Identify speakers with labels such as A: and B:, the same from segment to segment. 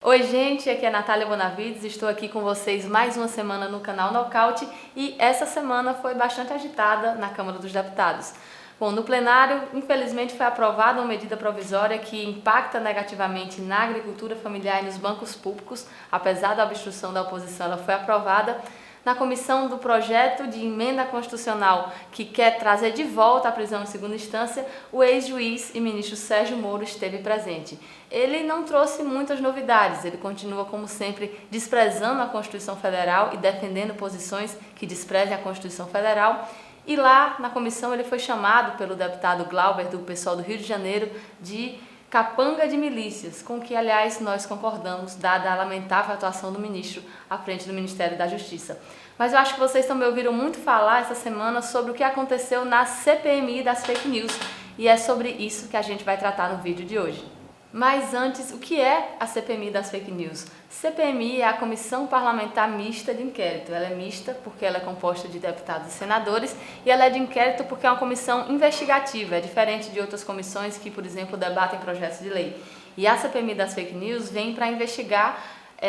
A: Oi gente, aqui é a Natália Bonavides, estou aqui com vocês mais uma semana no canal Nocaute e essa semana foi bastante agitada na Câmara dos Deputados. Bom, no plenário, infelizmente foi aprovada uma medida provisória que impacta negativamente na agricultura familiar e nos bancos públicos. Apesar da obstrução da oposição, ela foi aprovada. Na comissão do projeto de emenda constitucional que quer trazer de volta a prisão em segunda instância, o ex-juiz e ministro Sérgio Moro esteve presente. Ele não trouxe muitas novidades, ele continua, como sempre, desprezando a Constituição Federal e defendendo posições que desprezem a Constituição Federal. E lá na comissão ele foi chamado pelo deputado Glauber, do pessoal do Rio de Janeiro, de capanga de milícias, com que, aliás, nós concordamos, dada a lamentável atuação do ministro à frente do Ministério da Justiça. Mas eu acho que vocês também ouviram muito falar essa semana sobre o que aconteceu na CPMI das fake news, e é sobre isso que a gente vai tratar no vídeo de hoje. Mas antes, o que é a CPMI das fake news? CPMI é a Comissão Parlamentar Mista de Inquérito. Ela é mista porque ela é composta de deputados e senadores, e ela é de inquérito porque é uma comissão investigativa, é diferente de outras comissões que, por exemplo, debatem projetos de lei. E a CPMI das fake news vem para investigar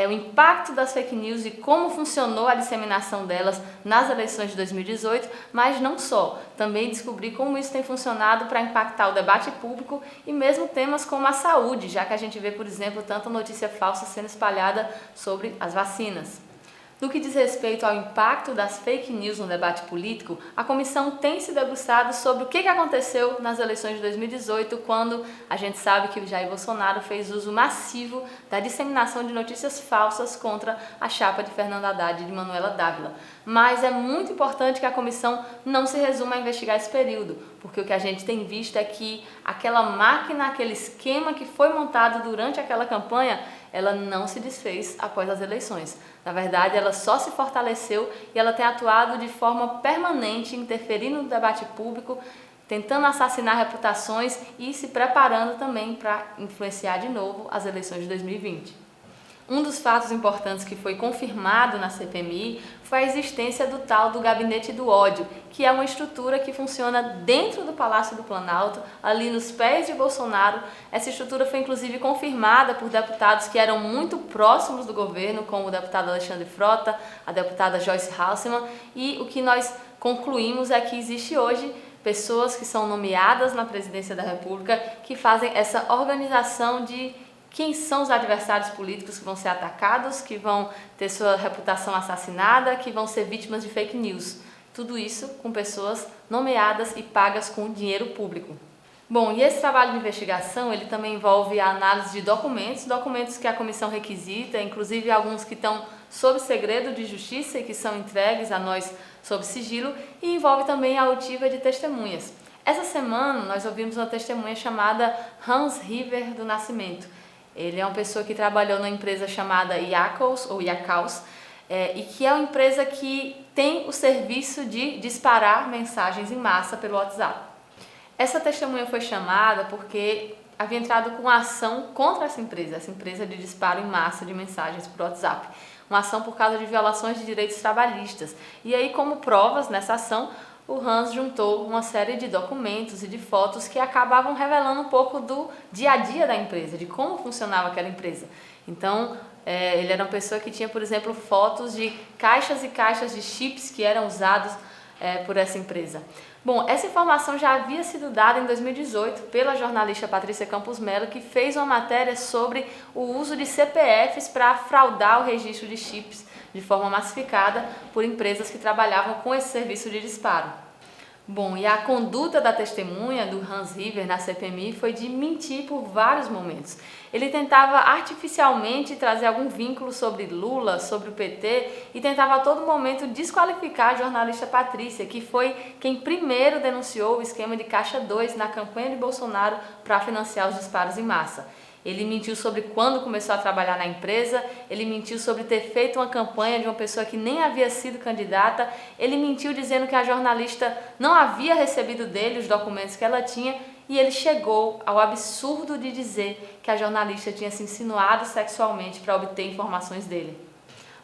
A: o impacto das fake news e como funcionou a disseminação delas nas eleições de 2018, mas não só, também descobrir como isso tem funcionado para impactar o debate público e mesmo temas como a saúde, já que a gente vê, por exemplo, tanta notícia falsa sendo espalhada sobre as vacinas. No que diz respeito ao impacto das fake news no debate político, a comissão tem se debruçado sobre o que aconteceu nas eleições de 2018, quando a gente sabe que o Jair Bolsonaro fez uso massivo da disseminação de notícias falsas contra a chapa de Fernando Haddad e de Manuela Dávila. Mas é muito importante que a comissão não se resuma a investigar esse período, porque o que a gente tem visto é que aquela máquina, aquele esquema que foi montado durante aquela campanha, ela não se desfez após as eleições. Na verdade, ela só se fortaleceu e ela tem atuado de forma permanente, interferindo no debate público, tentando assassinar reputações e se preparando também para influenciar de novo as eleições de 2020. Um dos fatos importantes que foi confirmado na CPMI foi a existência do tal do Gabinete do Ódio, que é uma estrutura que funciona dentro do Palácio do Planalto, ali nos pés de Bolsonaro. Essa estrutura foi inclusive confirmada por deputados que eram muito próximos do governo, como o deputado Alexandre Frota, a deputada Joyce Hasselmann, e o que nós concluímos é que existe hoje pessoas que são nomeadas na presidência da República que fazem essa organização de quem são os adversários políticos que vão ser atacados, que vão ter sua reputação assassinada, que vão ser vítimas de fake news. Tudo isso com pessoas nomeadas e pagas com dinheiro público. Bom, e esse trabalho de investigação, ele também envolve a análise de documentos que a comissão requisita, inclusive alguns que estão sob segredo de justiça e que são entregues a nós sob sigilo, e envolve também a oitiva de testemunhas. Essa semana nós ouvimos uma testemunha chamada Hans River do Nascimento. Ele é uma pessoa que trabalhou numa empresa chamada Yakos, e que é uma empresa que tem o serviço de disparar mensagens em massa pelo WhatsApp. Essa testemunha foi chamada porque havia entrado com uma ação contra essa empresa de disparo em massa de mensagens por WhatsApp. Uma ação por causa de violações de direitos trabalhistas. E aí, como provas nessa ação, o Hans juntou uma série de documentos e de fotos que acabavam revelando um pouco do dia a dia da empresa, de como funcionava aquela empresa. Então, ele era uma pessoa que tinha, por exemplo, fotos de caixas e caixas de chips que eram usados por essa empresa. Bom, essa informação já havia sido dada em 2018 pela jornalista Patrícia Campos Mello, que fez uma matéria sobre o uso de CPFs para fraudar o registro de chips de forma massificada por empresas que trabalhavam com esse serviço de disparo. Bom, e a conduta da testemunha do Hans River na CPMI foi de mentir por vários momentos. Ele tentava artificialmente trazer algum vínculo sobre Lula, sobre o PT, e tentava a todo momento desqualificar a jornalista Patrícia, que foi quem primeiro denunciou o esquema de Caixa 2 na campanha de Bolsonaro para financiar os disparos em massa. Ele mentiu sobre quando começou a trabalhar na empresa, ele mentiu sobre ter feito uma campanha de uma pessoa que nem havia sido candidata, ele mentiu dizendo que a jornalista não havia recebido dele os documentos que ela tinha, e ele chegou ao absurdo de dizer que a jornalista tinha se insinuado sexualmente para obter informações dele.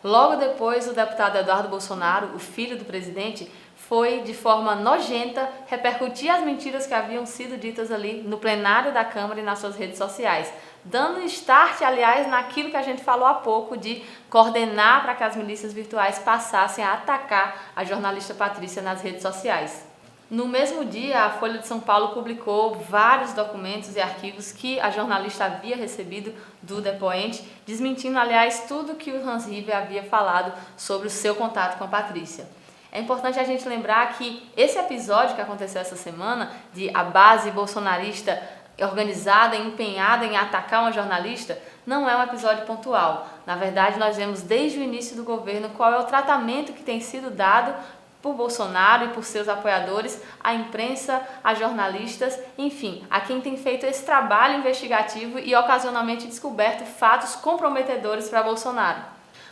A: Logo depois, o deputado Eduardo Bolsonaro, o filho do presidente, foi, de forma nojenta, repercutir as mentiras que haviam sido ditas ali no plenário da Câmara e nas suas redes sociais, dando start, aliás, naquilo que a gente falou há pouco de coordenar para que as milícias virtuais passassem a atacar a jornalista Patrícia nas redes sociais. No mesmo dia, a Folha de São Paulo publicou vários documentos e arquivos que a jornalista havia recebido do depoente, desmentindo, aliás, tudo que o Hans River havia falado sobre o seu contato com a Patrícia. É importante a gente lembrar que esse episódio que aconteceu essa semana, de a base bolsonarista organizada e empenhada em atacar uma jornalista, não é um episódio pontual. Na verdade, nós vemos desde o início do governo qual é o tratamento que tem sido dado por Bolsonaro e por seus apoiadores, à imprensa, a jornalistas, enfim, a quem tem feito esse trabalho investigativo e ocasionalmente descoberto fatos comprometedores para Bolsonaro.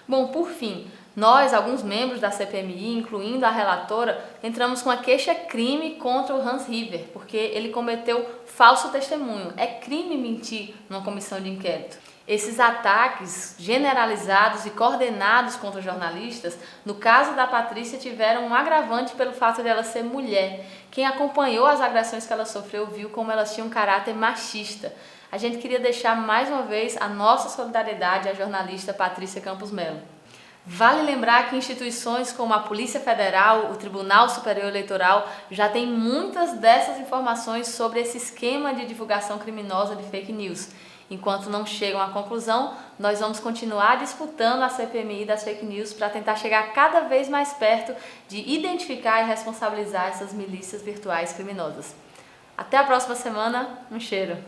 A: Bom, por fim, nós, alguns membros da CPMI, incluindo a relatora, entramos com a queixa-crime contra o Hans River, porque ele cometeu falso testemunho. É crime mentir numa comissão de inquérito. Esses ataques generalizados e coordenados contra jornalistas, no caso da Patrícia, tiveram um agravante pelo fato de ela ser mulher. Quem acompanhou as agressões que ela sofreu viu como elas tinham um caráter machista. A gente queria deixar mais uma vez a nossa solidariedade à jornalista Patrícia Campos Melo. Vale lembrar que instituições como a Polícia Federal, o Tribunal Superior Eleitoral já têm muitas dessas informações sobre esse esquema de divulgação criminosa de fake news. Enquanto não chegam à conclusão, nós vamos continuar disputando a CPMI das fake news para tentar chegar cada vez mais perto de identificar e responsabilizar essas milícias virtuais criminosas. Até a próxima semana, um cheiro!